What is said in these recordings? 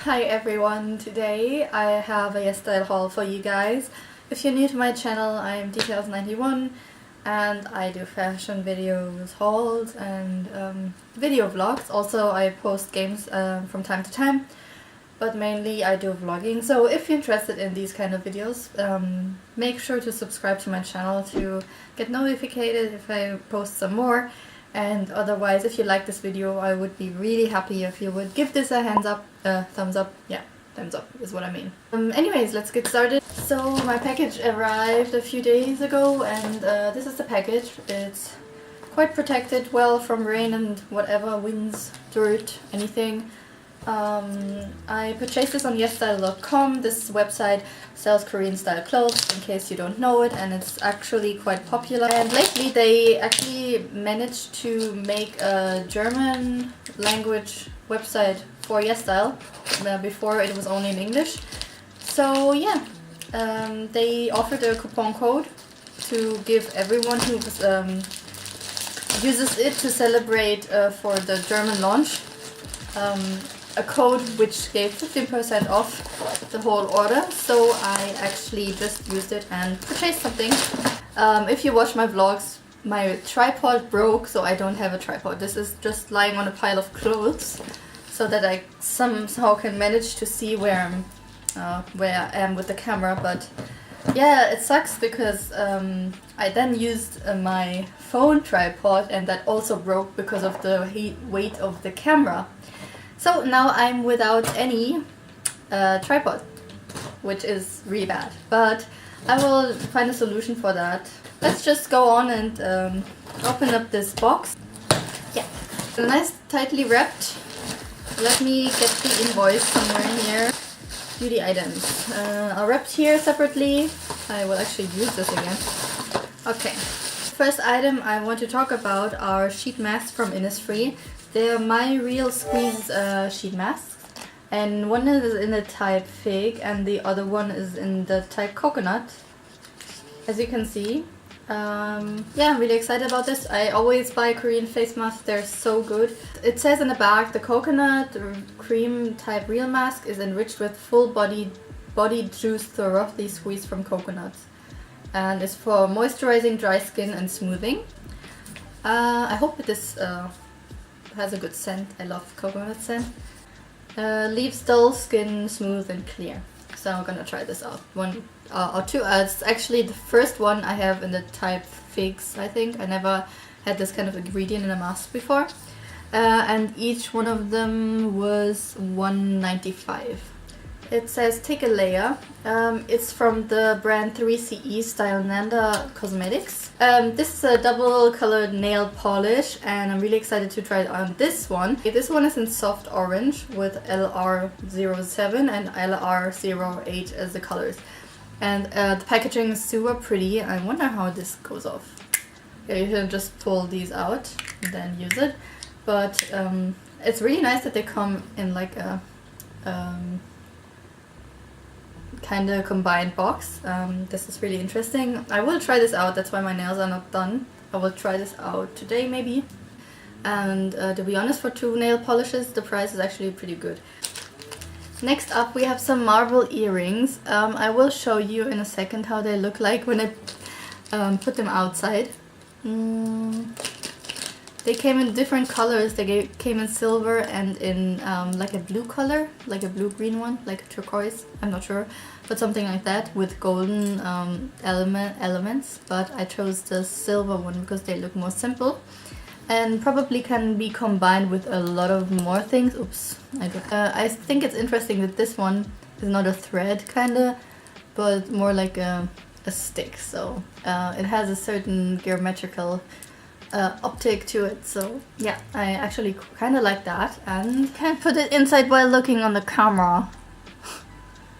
Hi everyone, today I have a YESSTYLE haul for you guys. If you're new to my channel, I'm Details91 and I do fashion videos, hauls and video vlogs. Also I post games from time to time, but mainly I do vlogging. So if you're interested in these kind of videos, make sure to subscribe to my channel to get notified if I post some more. And otherwise, if you like this video, I would be really happy if you would give this a thumbs up. Yeah, thumbs up is what I mean. Anyways, let's get started. So my package arrived a few days ago and this is the package. It's quite protected well from rain and whatever, winds, dirt, anything. I purchased this on YESSTYLE.com. This website sells Korean style clothes, in case you don't know it, and it's actually quite popular. And lately they actually managed to make a German language website for YESSTYLE. Before it was only in English. So yeah, they offered a coupon code to give everyone who uses it to celebrate for the German launch. A code which gave 15% off the whole order, so I actually just used it and purchased something. If you watch my vlogs, my tripod broke, so I don't have a tripod. This is just lying on a pile of clothes so that I somehow can manage to see where I am with the camera. But yeah, it sucks because I then used my phone tripod and that also broke because of the weight of the camera. So now I'm without any tripod, which is really bad, but I will find a solution for that. Let's just go on and open up this box. Yeah, nice tightly wrapped. Let me get the invoice somewhere in here. Beauty items are wrapped here separately. I will actually use this again. Okay, first item I want to talk about are sheet masks from Innisfree. They're my real squeeze sheet masks, and one is in the type fig and the other one is in the type coconut, as you can see. Yeah, I'm really excited about this. I always buy Korean face masks, they're so good. It says in the back, the coconut cream type real mask is enriched with full body juice thoroughly squeezed from coconuts and is for moisturizing dry skin and smoothing. I hope this has a good scent. I love coconut scent. Leaves dull skin smooth and clear. So I'm gonna try this out. One or two. It's actually the first one I have in the type figs, I think. I never had this kind of ingredient in a mask before. And each one of them was $1.95. It says take a layer. It's from the brand 3CE Style Nanda Cosmetics. This is a double colored nail polish and I'm really excited to try it on this one. This one is in soft orange with LR07 and LR08 as the colors. And the packaging is super pretty. I wonder how this goes off. Yeah, you can just pull these out and then use it. But it's really nice that they come in like a kind of combined box. This is really interesting. I will try this out, that's why my nails are not done. I will try this out today maybe. And to be honest, for two nail polishes the price is actually pretty good. Next up we have some marble earrings. I will show you in a second how they look like when I put them outside. They came in different colors. They came in silver and in like a blue color, like a blue-green one, like a turquoise, I'm not sure, but something like that with golden elements. But I chose the silver one because they look more simple and probably can be combined with a lot of more things. Oops, I think it's interesting that this one is not a thread kinda, but more like a stick. So it has a certain geometrical optic to it, so yeah, I actually kind of like that. And can't put it inside while looking on the camera.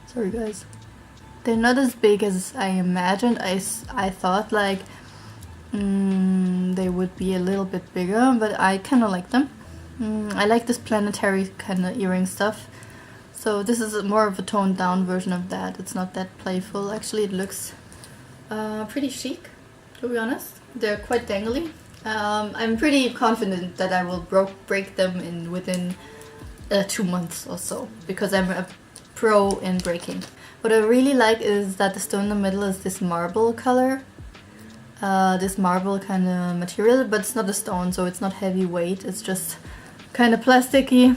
Sorry guys. They're not as big as I imagined. I thought like they would be a little bit bigger, but I kind of like them. I like this planetary kind of earring stuff. So this is more of a toned down version of that. It's not that playful. Actually it looks pretty chic, to be honest. They're quite dangly. I'm pretty confident that I will break them within 2 months or so, because I'm a pro in breaking. What I really like is that the stone in the middle is this marble color. This marble kind of material, but it's not a stone, so it's not heavy weight. It's just kind of plasticky.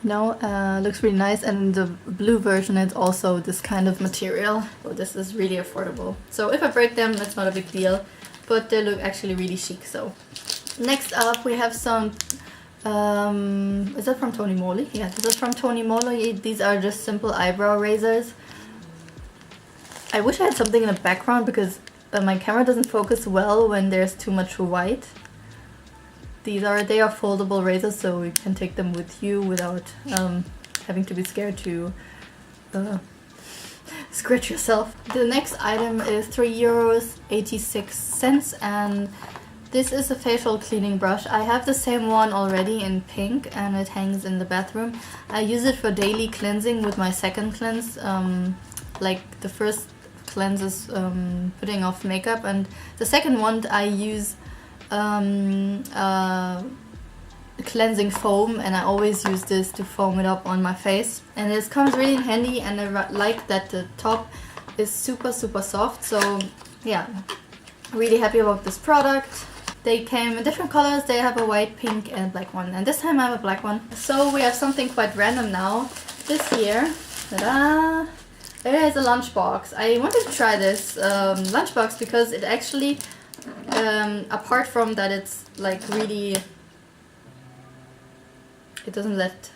No, looks really nice, and the blue version is also this kind of material. So this is really affordable. So if I break them, it's not a big deal, but they look actually really chic. So next up we have some, is that from Tony Moly? Yeah, this is from Tony Moly. These are just simple eyebrow razors. I wish I had something in the background because my camera doesn't focus well when there's too much white. They are foldable razors, so you can take them with you without having to be scared to scratch yourself. The next item is €3.86, and this is a facial cleaning brush. I have the same one already in pink, and it hangs in the bathroom. I use it for daily cleansing with my second cleanse. Like the first cleanse is putting off makeup, and the second one I use cleansing foam, and I always use this to foam it up on my face, and this comes really handy, and I like that the top is super soft. So yeah, really happy about this product. They came in different colors. They have a white, pink and black one, and this time I have a black one. So we have something quite random now. This year, ta-da! There is a Lunchbox. I wanted to try this Lunchbox because it actually, apart from that it's like really, it doesn't let,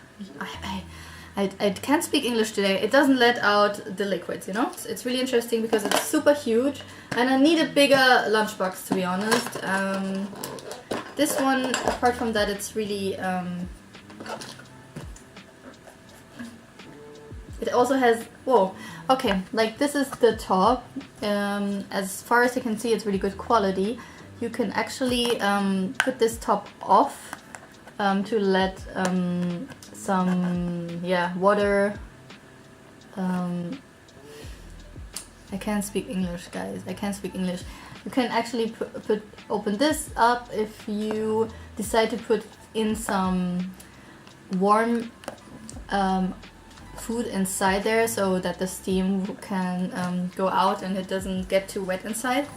I can't speak English today. It doesn't let out the liquids, you know? It's really interesting because it's super huge, and I need a bigger Lunchbox, to be honest. This one, apart from that, it's really, it also has, whoa, okay, like this is the top. As far as you can see, it's really good quality. You can actually put this top off to let some, yeah, water. I can't speak English, guys. I can't speak English. You can actually open this up if you decide to put in some warm food inside there, so that the steam can go out and it doesn't get too wet inside.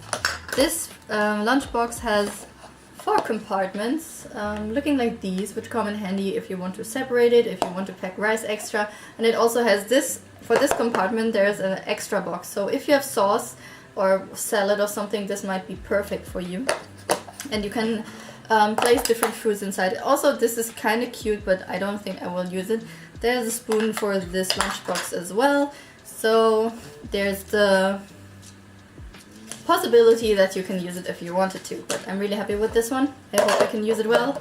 This Lunchbox has 4 compartments looking like these, which come in handy if you want to separate it, if you want to pack rice extra. And it also has this, for this compartment there's an extra box, so if you have sauce or salad or something, this might be perfect for you. And you can place different foods inside. Also, this is kind of cute, but I don't think I will use it. There's a spoon for this Lunchbox as well, so there's the possibility that you can use it if you wanted to, but I'm really happy with this one. I hope I can use it well.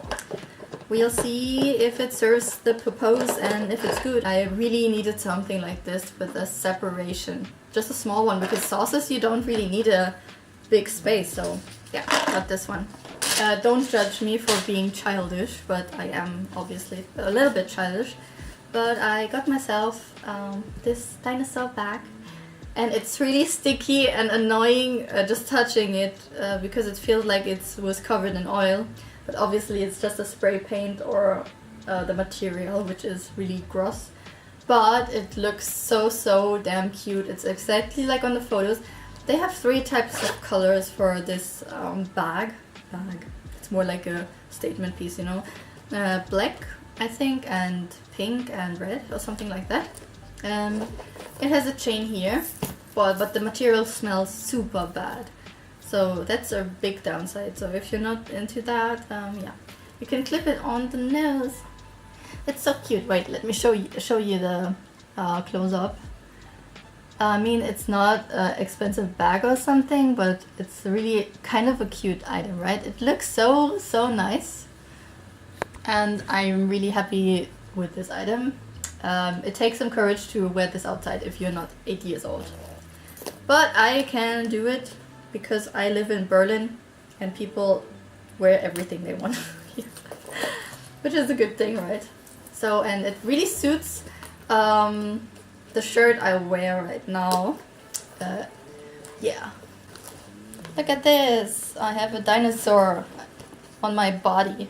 We'll see if it serves the purpose and if it's good. I really needed something like this with a separation. Just a small one, because sauces you don't really need a big space, so yeah, got this one. Don't judge me for being childish, but I am obviously a little bit childish. But I got myself this Dinosaur bag, and it's really sticky and annoying just touching it because it feels like it was covered in oil, but obviously it's just a spray paint or the material, which is really gross. But it looks so damn cute. It's exactly like on the photos. They have 3 types of colors for this bag. It's more like a statement piece, you know. Black, I think, and pink and red or something like that. It has a chain here, but the material smells super bad, so that's a big downside. So if you're not into that, yeah, you can clip it on the nose. It's so cute. Wait, let me show you the close-up. I mean, it's not an expensive bag or something, but it's really kind of a cute item, right? It looks so nice, and I'm really happy with this item. It takes some courage to wear this outside if you're not 8 years old. But I can do it because I live in Berlin and people wear everything they want. Which is a good thing, right? So, and it really suits the shirt I wear right now. Yeah. Look at this! I have a dinosaur on my body.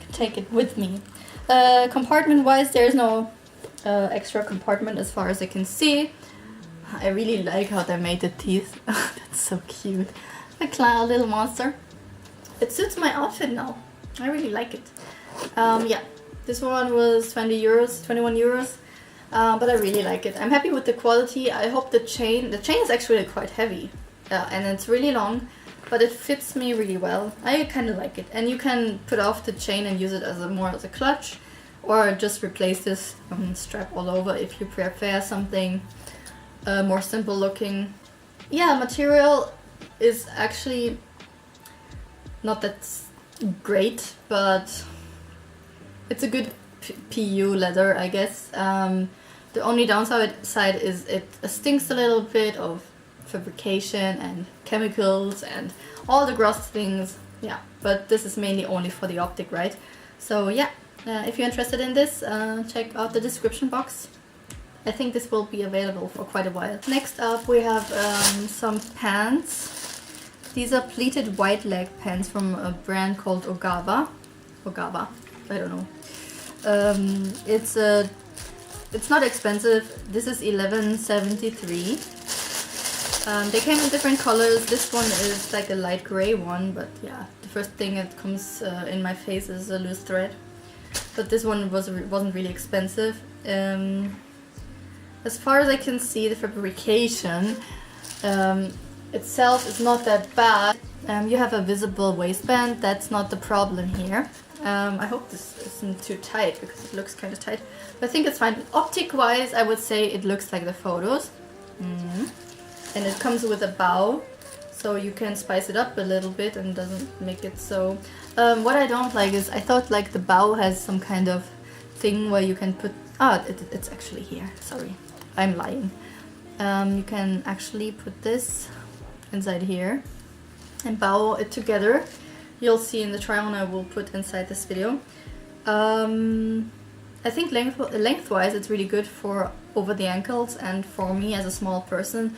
I can take it with me. Compartment wise, there's no extra compartment as far as I can see. I really like how they made the teeth. That's so cute. A little monster. It suits my outfit now. I really like it. Yeah, this one was 20 euros, 21 euros. But I really like it. I'm happy with the quality. I hope the chain is actually quite heavy. And it's really long, but it fits me really well. I kind of like it. And you can put off the chain and use it as more as a clutch, or just replace this strap all over if you prefer something more simple looking. Yeah, material is actually not that great, but it's a good PU leather, I guess. The only downside is it stinks a little bit of fabrication and chemicals and all the gross things. Yeah, but this is mainly only for the optic, right? So yeah, if you're interested in this, check out the description box. I think this will be available for quite a while. Next up we have some pants. These are pleated white leg pants from a brand called Ogaba, I don't know. It's not expensive. This is 11.73. They came in different colors. This one is like a light gray one, but yeah, the first thing that comes in my face is a loose thread. But this one wasn't really expensive. As far as I can see, the fabrication itself is not that bad. You have a visible waistband. That's not the problem here. I hope this isn't too tight because it looks kind of tight. But I think it's fine. Optic wise, I would say it looks like the photos. And it comes with a bow, so you can spice it up a little bit and doesn't make it so... what I don't like is I thought like the bow has some kind of thing where you can put... it's actually here. Sorry, I'm lying. You can actually put this inside here and bow it together. You'll see in the try on I will put inside this video. I think lengthwise it's really good for over the ankles, and for me as a small person,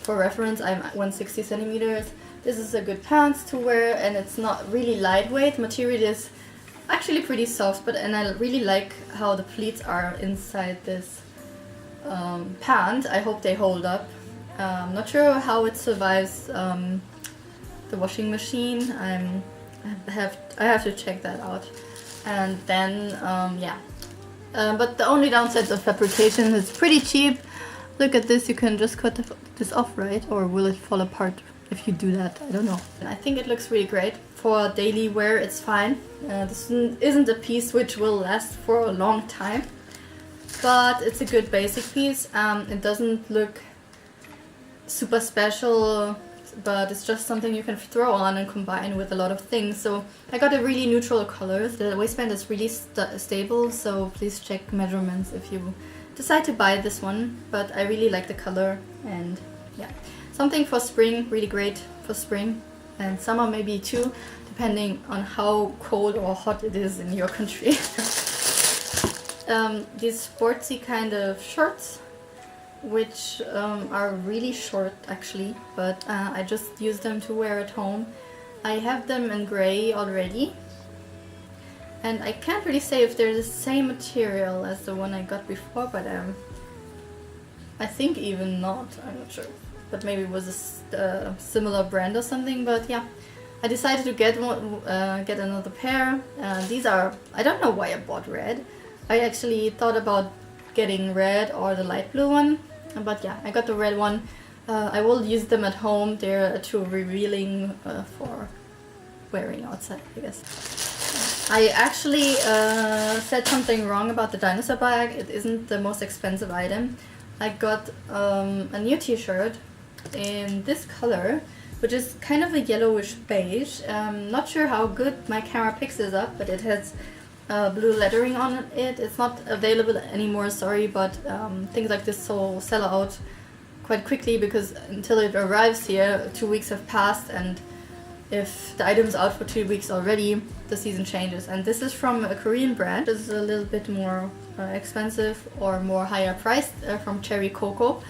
for reference, I'm 160 centimeters. This is a good pants to wear, and it's not really lightweight. Material is actually pretty soft, and I really like how the pleats are inside this pant. I hope they hold up. I'm not sure how it survives the washing machine. I have to check that out. And then yeah, but the only downside of fabrication is pretty cheap. Look at this, you can just cut this off, right? Or will it fall apart if you do that? I don't know. I think it looks really great. For daily wear it's fine. This isn't a piece which will last for a long time, but it's a good basic piece. It doesn't look super special, but it's just something you can throw on and combine with a lot of things. So I got a really neutral color. The waistband is really stable, so please check measurements if you decide to buy this one. But I really like the color, and yeah, something for spring, really great for spring, and summer maybe too, depending on how cold or hot it is in your country. These sportsy kind of shorts, which are really short actually, but I just use them to wear at home. I have them in grey already, and I can't really say if they're the same material as the one I got before, but I think even not, I'm not sure, but maybe it was a similar brand or something. But yeah, I decided to get another pair. These are, I don't know why I bought red. I actually thought about getting red or the light blue one, but yeah, I got the red one. I will use them at home. They're too revealing for wearing outside, I guess. I actually said something wrong about the Dinosaur bag. It isn't the most expensive item. I got a new t-shirt in this color, which is kind of a yellowish beige. Not sure how good my camera picks this up, but it has blue lettering on it. It's not available anymore, sorry, but things like this sell out quite quickly, because until it arrives here 2 weeks have passed, and if the item's out for 2 weeks already, the season changes. And this is from a Korean brand. This is a little bit more expensive or more higher priced, from Cherry Coco.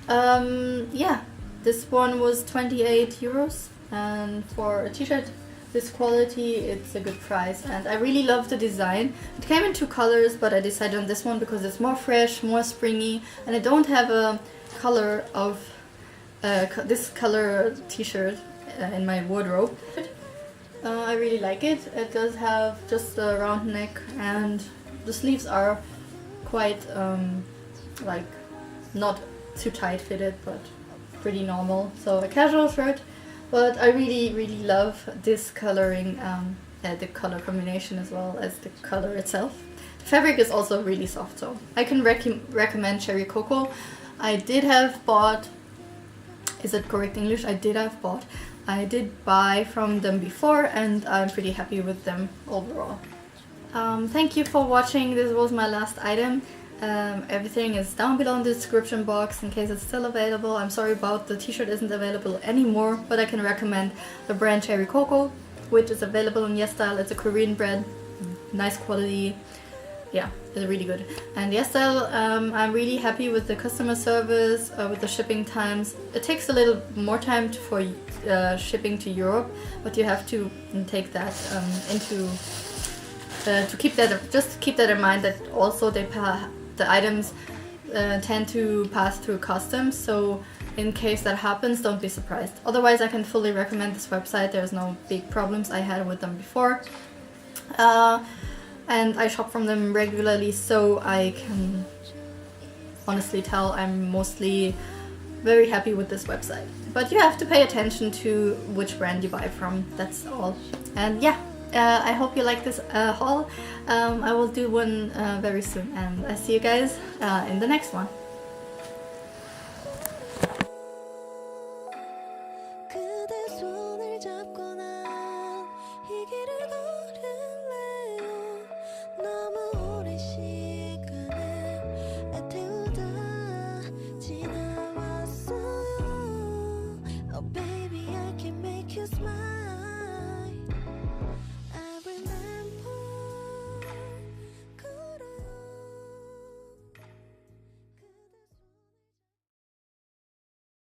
Yeah, this one was 28 euros, and for a t-shirt this quality, it's a good price, and I really love the design. It came in 2 colors, but I decided on this one because it's more fresh, more springy, and I don't have a color of this color t-shirt in my wardrobe. I really like it. It does have just a round neck, and the sleeves are quite like not too tight fitted, but pretty normal. So a casual shirt, but I really love this coloring, the color combination as well as the color itself. The fabric is also really soft, so I can recommend Cherry Cocoa. I did have bought, is it correct English? I did buy from them before, and I'm pretty happy with them overall. Thank you for watching. This was my last item. Everything is down below in the description box in case it's still available. I'm sorry about the t-shirt isn't available anymore, but I can recommend the brand Cherry Cocoa, which is available on YESSTYLE. It's a Korean brand, nice quality. Yeah, it's really good. And YESSTYLE, I'm really happy with the customer service, with the shipping times. It takes a little more time for shipping to Europe, but you have to take that keep that in mind, that also the items tend to pass through customs, so in case that happens, don't be surprised. Otherwise, I can fully recommend this website. There's no big problems I had with them before. And I shop from them regularly, so I can honestly tell I'm mostly very happy with this website. But you have to pay attention to which brand you buy from, that's all. And yeah, I hope you like this haul. I will do one very soon, and I see you guys in the next one.